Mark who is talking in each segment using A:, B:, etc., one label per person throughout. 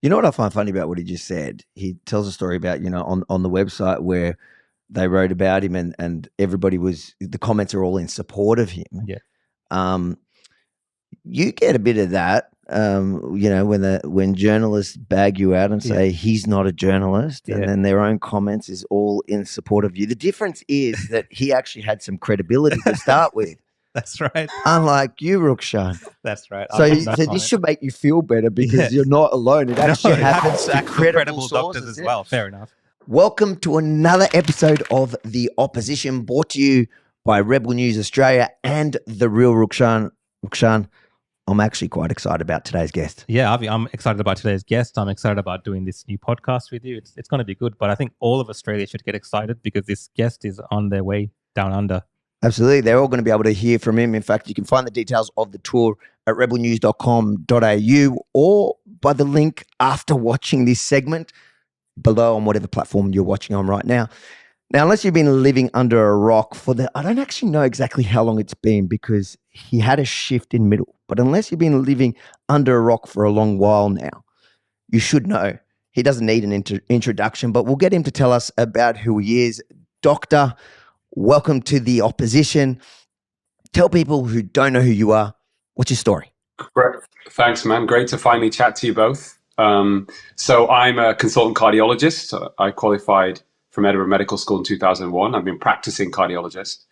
A: You know what I find funny about what he just said? He tells a story about, on the website where they wrote about him and everybody the comments are all in support of him.
B: Yeah.
A: Um, you get a bit of that, when journalists bag you out and say he's not a journalist, and then their own comments is all in support of you. The difference is that he actually had some credibility to start with.
B: That's right.
A: Unlike you, Rukshan.
B: That's right.
A: So this should make you feel better because you're not alone. It actually happens to credible
B: doctors as well. Fair enough.
A: Welcome to another episode of The Opposition, brought to you by Rebel News Australia and The Real Rukshan. Rukshan, I'm actually quite excited about today's guest.
B: Yeah, Avi, I'm excited about today's guest. I'm excited about doing this new podcast with you. It's going to be good, but I think all of Australia should get excited because this guest is on their way down under.
A: Absolutely. They're all going to be able to hear from him. In fact, you can find the details of the tour at rebelnews.com.au or by the link after watching this segment below on whatever platform you're watching on right now. Now, unless you've been living under a rock I don't actually know exactly how long it's been because he had a shift in middle, but unless you've been living under a rock for a long while now, you should know he doesn't need an introduction, but we'll get him to tell us about who he is. Doctor, welcome to The Opposition. Tell people who don't know who you are, what's your story?
C: Great. Thanks, man. Great to finally chat to you both. So I'm a consultant cardiologist. I qualified from Edinburgh Medical School in 2001. I've been practicing cardiologist.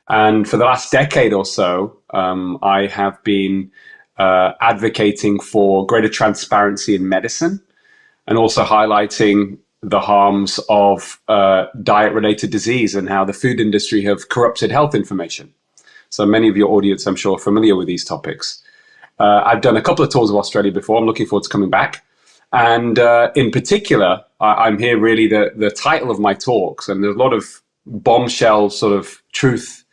C: And for the last decade or so, I have been advocating for greater transparency in medicine and also highlighting the harms of diet-related disease and how the food industry have corrupted health information. So many of your audience, I'm sure, are familiar with these topics. I've done a couple of tours of Australia before. I'm looking forward to coming back. And in particular, I'm here really the title of my talks, and there's a lot of bombshell sort of truth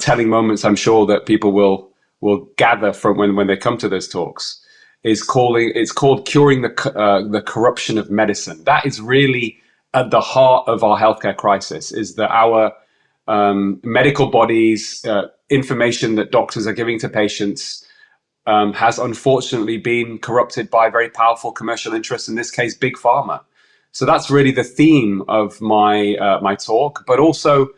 C: telling moments I'm sure that people will gather from when they come to those talks. It's called Curing the Corruption of Medicine. That is really at the heart of our healthcare crisis, is that our medical bodies, information that doctors are giving to patients has unfortunately been corrupted by very powerful commercial interests, in this case, Big Pharma. So that's really the theme of my talk. But also,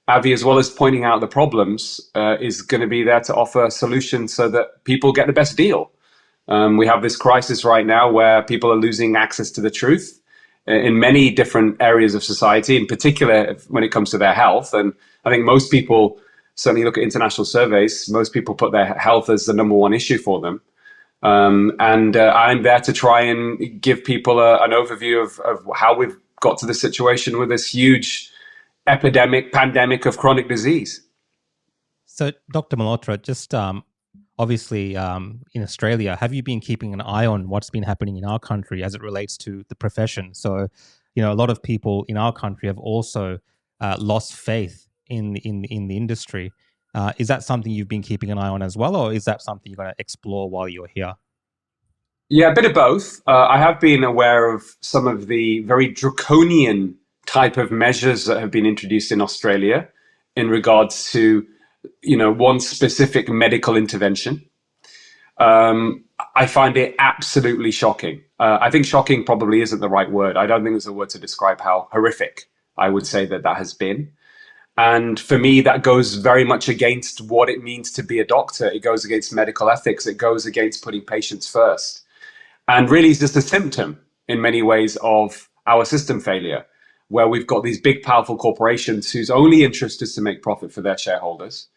C: Avi, as well as pointing out the problems, is going to be there to offer solutions so that people get the best deal. We have this crisis right now where people are losing access to the truth in many different areas of society, in particular when it comes to their health. And I think most people, certainly look at international surveys, most people put their health as the number one issue for them. And I'm there to try and give people an overview of how we've got to this situation with this huge pandemic of chronic disease.
B: So, Dr. Malhotra, just obviously in Australia, have you been keeping an eye on what's been happening in our country as it relates to the profession? So, a lot of people in our country have also lost faith in the industry. Is that something you've been keeping an eye on as well, or is that something you're going to explore while you're here?
C: Yeah, a bit of both. I have been aware of some of the very draconian type of measures that have been introduced in Australia in regards to, one specific medical intervention. I find it absolutely shocking. I think shocking probably isn't the right word. I don't think there's a word to describe how horrific I would say that has been. And for me, that goes very much against what it means to be a doctor. It goes against medical ethics. It goes against putting patients first. And really, it's just a symptom in many ways of our system failure, where we've got these big, powerful corporations whose only interest is to make profit for their shareholders.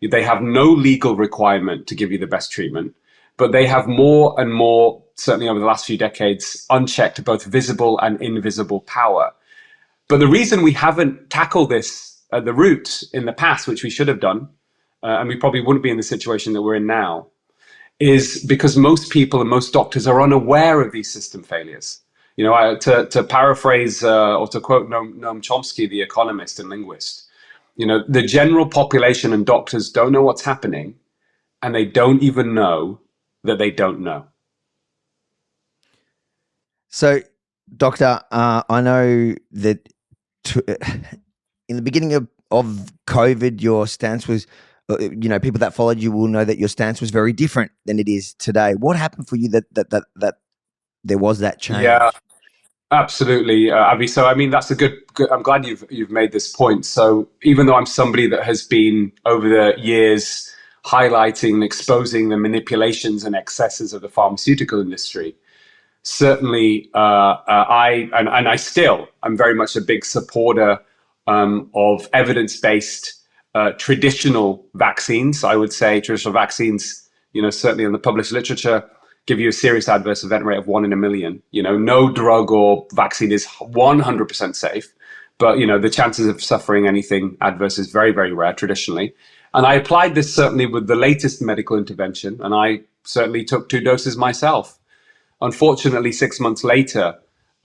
C: They have no legal requirement to give you the best treatment, but they have more and more, certainly over the last few decades, unchecked both visible and invisible power. But the reason we haven't tackled this at the root in the past, which we should have done, and we probably wouldn't be in the situation that we're in now, is because most people and most doctors are unaware of these system failures. To paraphrase or to quote Noam Chomsky, the economist and linguist, the general population and doctors don't know what's happening, and they don't even know that they don't know.
A: So, Doctor, I know that in the beginning of COVID, your stance was, people that followed you will know that your stance was very different than it is today. What happened for you that there was that change.
C: Yeah, absolutely, Avi. So, I mean, that's a good. I'm glad you've made this point. So, even though I'm somebody that has been over the years highlighting and exposing the manipulations and excesses of the pharmaceutical industry, certainly, I still am very much a big supporter of evidence-based traditional vaccines. I would say traditional vaccines, certainly in the published literature, give you a serious adverse event rate of 1 in a million. No drug or vaccine is 100% safe, but the chances of suffering anything adverse is very, very rare traditionally. And I applied this certainly with the latest medical intervention, and I certainly took 2 doses myself. Unfortunately, 6 months later,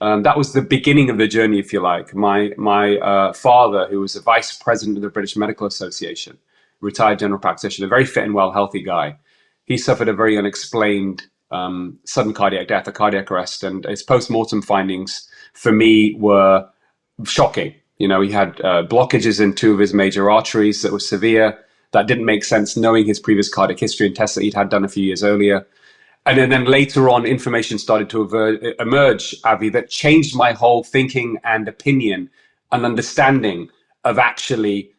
C: that was the beginning of the journey, if you like. My father, who was a vice president of the British Medical Association, retired general practitioner, very fit and well, healthy guy, he suffered a very unexplained sudden cardiac death, a cardiac arrest, and his post-mortem findings for me were shocking. He had blockages in 2 of his major arteries that were severe. That didn't make sense knowing his previous cardiac history and tests that he'd had done a few years earlier. And then later on, information started to emerge, Avi, that changed my whole thinking and opinion and understanding of actually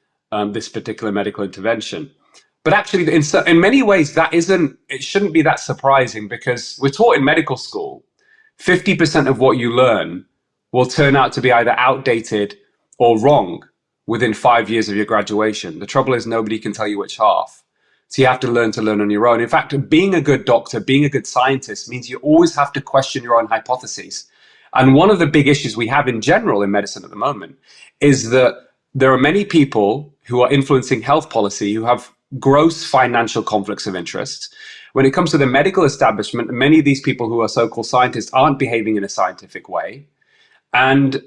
C: this particular medical intervention. But actually, in many ways, it shouldn't be that surprising, because we're taught in medical school, 50% of what you learn will turn out to be either outdated or wrong within 5 years of your graduation. The trouble is, nobody can tell you which half. So you have to learn on your own. In fact, being a good doctor, being a good scientist means you always have to question your own hypotheses. And one of the big issues we have in general in medicine at the moment is that there are many people who are influencing health policy who have gross financial conflicts of interest. When it comes to the medical establishment, many of these people who are so-called scientists aren't behaving in a scientific way. And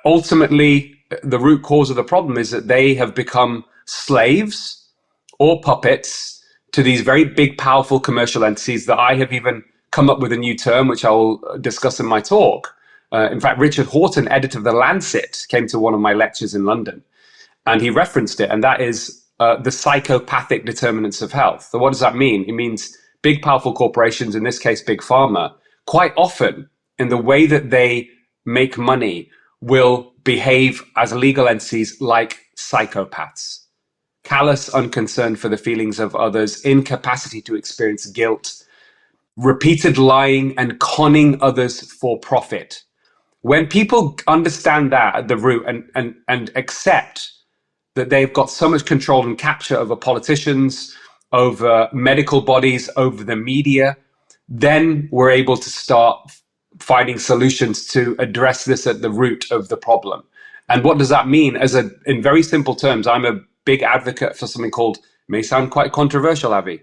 C: ultimately, the root cause of the problem is that they have become slaves or puppets to these very big, powerful commercial entities that I have even come up with a new term, which I will discuss in my talk. In fact, Richard Horton, editor of The Lancet, came to one of my lectures in London, and he referenced it, and that is the psychopathic determinants of health. So what does that mean? It means big, powerful corporations, in this case, big pharma, quite often in the way that they make money will behave as legal entities like psychopaths. Callous, unconcerned for the feelings of others, incapacity to experience guilt, repeated lying and conning others for profit. When people understand that at the root and accept that they've got so much control and capture over politicians, over medical bodies, over the media, then we're able to start finding solutions to address this at the root of the problem. And what does that mean? In very simple terms, I'm a big advocate for something called, may sound quite controversial, Avi,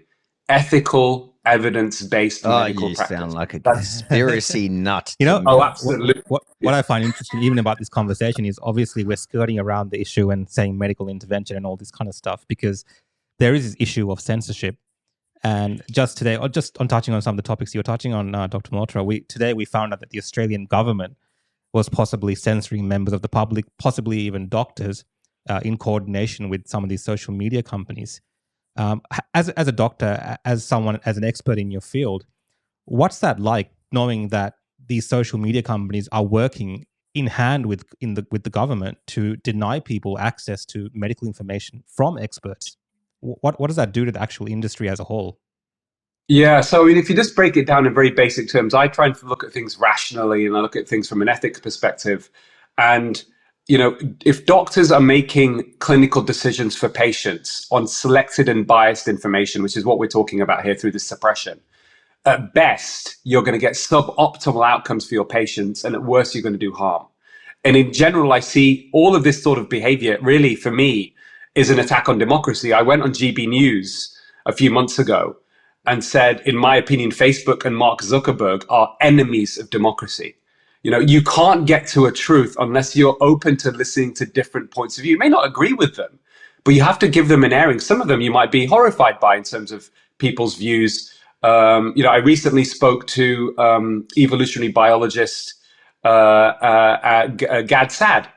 C: ethical evidence-based medical
A: you
C: practice.
A: sound like a conspiracy nut.
C: Absolutely.
B: What I find interesting even about this conversation is obviously we're skirting around the issue and saying medical intervention and all this kind of stuff, because there is this issue of censorship. And just today, or just on touching on some of the topics you were touching on, Dr. Malhotra, today we found out that the Australian government was possibly censoring members of the public, possibly even doctors, in coordination with some of these social media companies. As a doctor, as an expert in your field, what's that like, knowing that these social media companies are working in hand with the government to deny people access to medical information from experts? What does that do to the actual industry as a whole?
C: Yeah, so I mean, if you just break it down in very basic terms, I try and look at things rationally, and I look at things from an ethics perspective. And if doctors are making clinical decisions for patients on selected and biased information, which is what we're talking about here through the suppression, at best, you're going to get suboptimal outcomes for your patients, and at worst, you're going to do harm. And in general, I see all of this sort of behavior really, for me, is an attack on democracy. I went on GB News a few months ago and said, in my opinion, Facebook and Mark Zuckerberg are enemies of democracy. You can't get to a truth unless you're open to listening to different points of view. You may not agree with them, but you have to give them an airing. Some of them you might be horrified by in terms of people's views. I recently spoke to evolutionary biologist Gad Saad,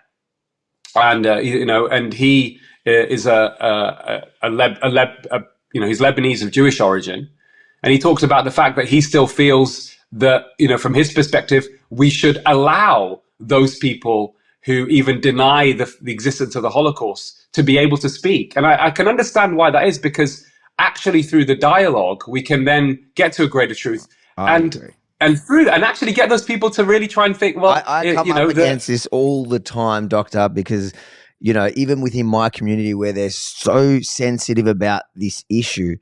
C: and he is he's Lebanese of Jewish origin, and he talks about the fact that he still feels that, from his perspective, we should allow those people who even deny the existence of the Holocaust to be able to speak. And I can understand why that is, because actually through the dialogue, we can then get to a greater truth.
A: I agree.
C: And through that, and actually get those people to really try and think, well,
A: I come up against this all the time, Doctor, because, even within my community where they're so sensitive about this issue,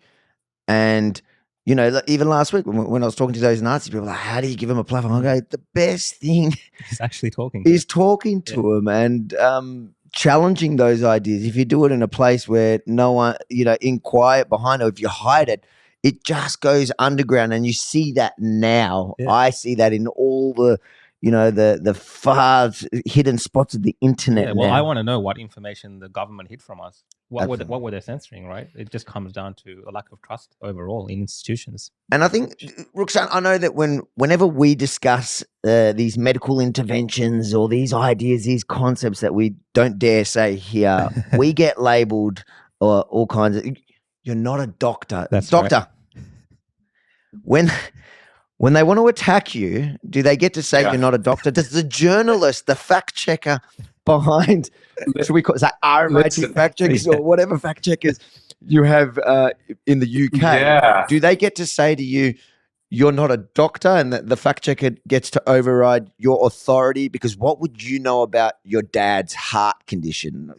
A: and, even last week when I was talking to those Nazi people, like, how do you give them a platform? I go, the best thing
B: He's actually talking.
A: Is talking to them and challenging those ideas. If you do it in a place where no one, in quiet behind it, if you hide it, it just goes underground, and you see that now.
B: Yeah.
A: I see that in all the, the far hidden spots of the internet.
B: Yeah, well,
A: now.
B: I want to know what information the government hid from us. What were they censoring, right? It just comes down to a lack of trust overall in institutions.
A: And I think, Ruxan, I know that whenever we discuss these medical interventions or these ideas, these concepts that we don't dare say here, we get labeled all kinds of. You're not a doctor.
B: That's
A: doctor.
B: Right.
A: When they want to attack you, do they get to say you're not a doctor? Does the journalist, the fact checker behind, should we call it RMIT fact checkers or whatever fact checkers you have in the UK, do they get to say to you, you're not a doctor, and the fact checker gets to override your authority? Because what would you know about your dad's heart condition?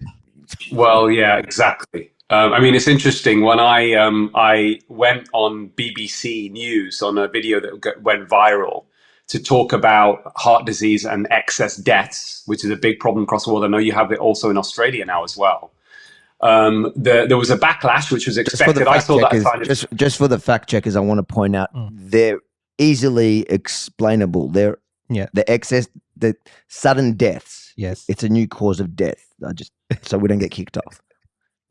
C: Well, yeah, exactly. It's interesting. When I went on BBC News on a video that went viral to talk about heart disease and excess deaths, which is a big problem across the world. I know you have it also in Australia now as well. There was a backlash, which was expected. I saw that
A: just for the fact checkers, I want to point out they're easily explainable. They're the excess, the sudden deaths.
B: Yes,
A: it's a new cause of death. So we don't get kicked off.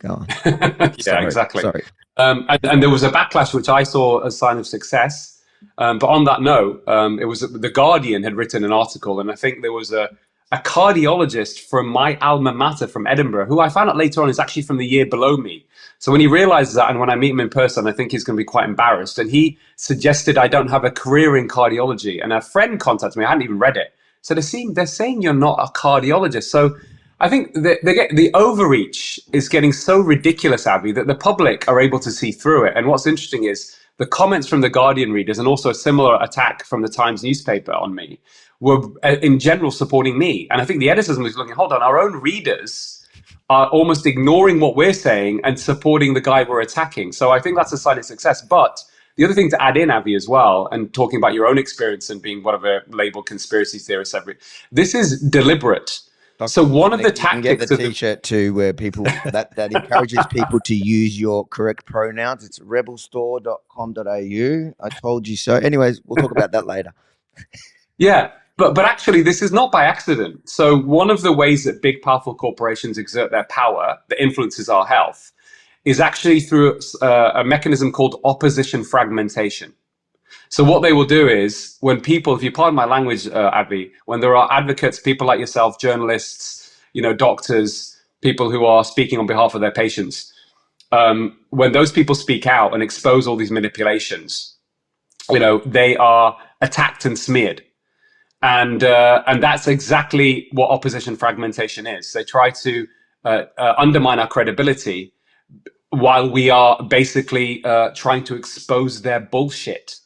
A: Go on.
C: Exactly.
A: Sorry.
C: And there was a backlash, which I saw as a sign of success. But on that note, it was The Guardian had written an article, and I think there was a cardiologist from my alma mater from Edinburgh, who I found out later on is actually from the year below me. So when he realizes that, and when I meet him in person, I think he's going to be quite embarrassed. And he suggested I don't have a career in cardiology. And a friend contacted me, I hadn't even read it. So they're saying you're not a cardiologist. So I think the overreach is getting so ridiculous, Abby, that the public are able to see through it. And what's interesting is the comments from the Guardian readers, and also a similar attack from the Times newspaper on me, were in general supporting me. And I think the editors were looking, hold on, our own readers are almost ignoring what we're saying and supporting the guy we're attacking. So I think that's a sign of success. But the other thing to add in, Abby, as well, and talking about your own experience and being whatever labeled conspiracy theorist, this is deliberate. So one of the tactics,
A: you can get the T-shirt too, where people that encourages people to use your correct pronouns. It's rebelstore.com.au. I told you so. Anyways, we'll talk about that later.
C: Yeah, but actually, this is not by accident. So one of the ways that big, powerful corporations exert their power that influences our health is actually through a mechanism called opposition fragmentation. So what they will do is, when people, if you pardon my language, Abby, when there are advocates, people like yourself, journalists, doctors, people who are speaking on behalf of their patients, when those people speak out and expose all these manipulations, they are attacked and smeared. And that's exactly what opposition fragmentation is. They try to undermine our credibility while we are basically trying to expose their bullshit.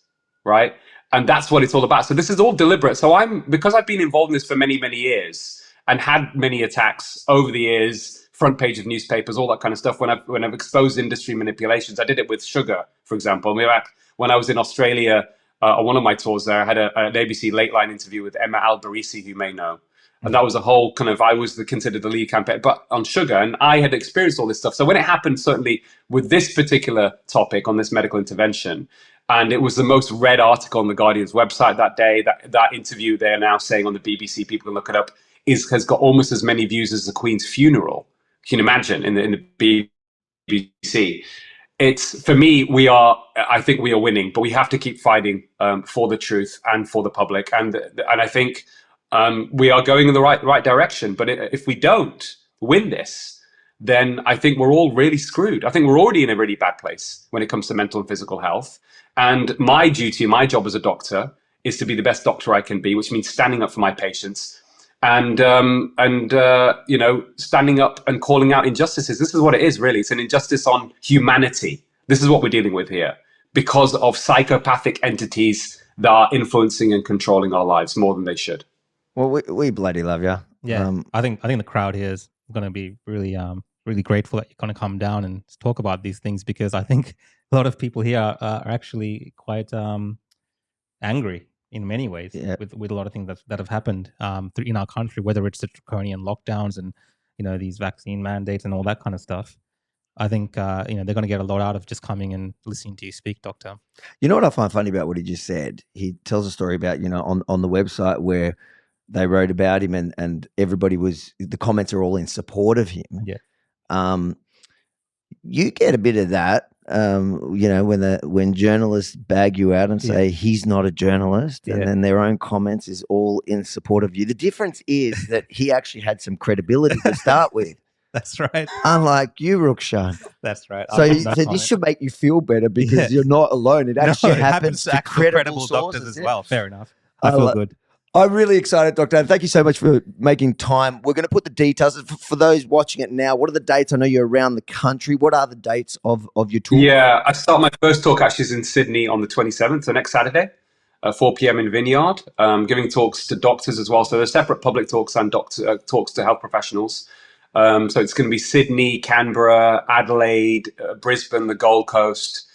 C: Right. And that's what it's all about. So this is all deliberate. So because I've been involved in this for many, many years and had many attacks over the years, front page of newspapers, all that kind of stuff. When I've exposed industry manipulations, I did it with sugar, for example. When I was in Australia on one of my tours there, I had an ABC Late Line interview with Emma Albarisi, who you may know. And that was a whole I was considered the lead campaign, but on sugar, and I had experienced all this stuff. So when it happened, certainly with this particular topic on this medical intervention, and it was the most read article on the Guardian's website that day. That interview, they're now saying on the BBC, people can look it up, has got almost as many views as the Queen's funeral. Can you imagine in the BBC? It's, for me, I think we are winning, but we have to keep fighting for the truth and for the public. And I think we are going in the right direction. But if we don't win this, then I think we're all really screwed. I think we're already in a really bad place when it comes to mental and physical health. And my duty, my job as a doctor, is to be the best doctor I can be, which means standing up for my patients and standing up and calling out injustices. This is what it is, really. It's an injustice on humanity. This is what we're dealing with here because of psychopathic entities that are influencing and controlling our lives more than they should.
A: Well, we bloody love you.
B: Yeah, I think the crowd here is going to be really really grateful that you're going to come down and talk about these things, because I think a lot of people here are actually quite angry in many ways with a lot of things that have happened in our country, whether it's the draconian lockdowns and these vaccine mandates and all that kind of stuff. I think they're going to get a lot out of just coming and listening to you speak, Doctor.
A: You know what I find funny about what he just said? He tells a story about on the website where they wrote about him and everybody the comments are all in support of him.
B: Yeah.
A: You get a bit of that. When journalists bag you out and say he's not a journalist, and then their own comments is all in support of you. The difference is that he actually had some credibility to start with.
B: That's right.
A: Unlike you, Rukshan.
B: That's right.
A: So this should make you feel better because you're not alone. It actually happens to credible
B: doctors
A: sources
B: as well. Fair enough. I feel good.
A: I'm really excited, Doctor. And thank you so much for making time. We're going to put the details. For those watching it now, what are the dates? I know you're around the country. What are the dates of your tour?
C: Yeah, I start my first talk actually is in Sydney on the 27th, so next Saturday, 4 p.m. in Vineyard, giving talks to doctors as well. So there's separate public talks and talks to health professionals. So it's going to be Sydney, Canberra, Adelaide, Brisbane, the Gold Coast,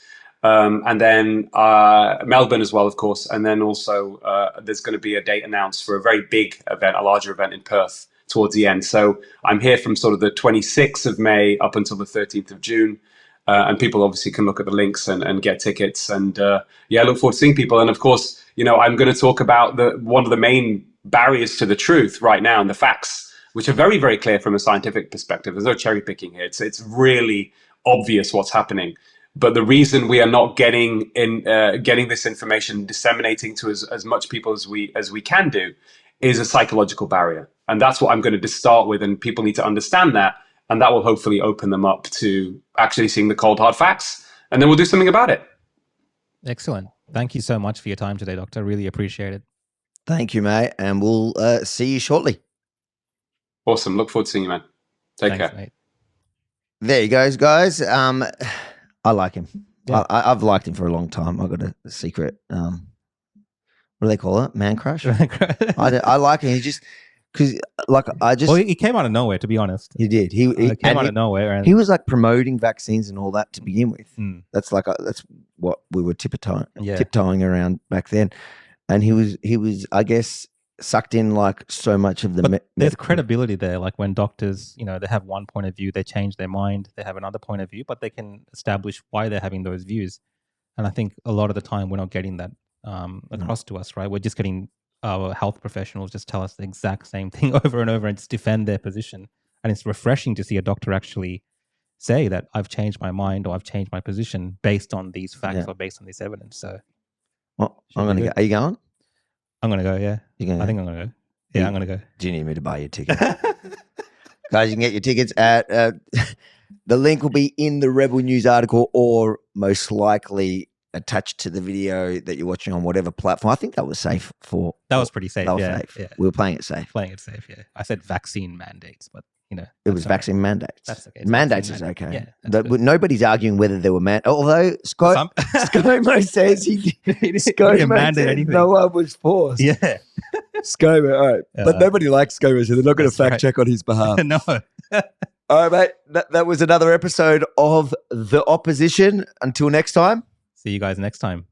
C: and then Melbourne as well, of course. And then also there's going to be a date announced for a very big event, a larger event in Perth towards the end. So I'm here from sort of the 26th of May up until the 13th of June. And people obviously can look at the links and get tickets. And I look forward to seeing people. And of course, I'm going to talk about one of the main barriers to the truth right now and the facts, which are very, very clear from a scientific perspective. There's no cherry picking here. It's really obvious what's happening. But the reason we are not getting this information disseminating to as much people as we can do is a psychological barrier. And that's what I'm going to start with. And people need to understand that. And that will hopefully open them up to actually seeing the cold, hard facts. And then we'll do something about it.
B: Excellent. Thank you so much for your time today, Doctor. I really appreciate it.
A: Thank you, mate. And we'll see you shortly.
C: Awesome. Look forward to seeing you, man. Thanks, care.
A: Mate. There he goes, guys. I like him. Yeah. I've liked him for a long time. I've got a secret, what do they call it? Man crush? I like him. He just, because
B: well, he came out of nowhere, to be honest.
A: He did. He
B: came out of nowhere. And
A: he was like promoting vaccines and all that to begin with. That's that's what we were tiptoeing around back then. And he was, I guess, sucked in like so much of the
B: there's credibility there. Like when doctors, they have one point of view, they change their mind, they have another point of view, but they can establish why they're having those views. And I think a lot of the time we're not getting that across to us, right? We're just getting our health professionals just tell us the exact same thing over and over and just defend their position. And it's refreshing to see a doctor actually say that I've changed my mind or I've changed my position based on these facts or based on this evidence. So
A: well, I'm going to go. Are you going?
B: I'm going to go, yeah. I think I'm going to go. Yeah, I'm going to go.
A: Do you need me to buy your ticket? Guys, you can get your tickets at, the link will be in the Rebel News article or most likely attached to the video that you're watching on whatever platform. I think that was safe for.
B: That was pretty safe.
A: That was safe. Yeah. We were playing it safe.
B: Yeah. I said vaccine mandates, but
A: it was vaccine mandates.
B: That's okay.
A: Mandates is okay. Yeah, nobody's arguing whether there were although ScoMo says ScoMo
B: mandate anything.
A: No one was forced.
B: Yeah.
A: ScoMo, all right. But nobody likes ScoMo, so they're not going to fact check on his behalf.
B: No.
A: All right, mate. That was another episode of The Opposition. Until next time.
B: See you guys next time.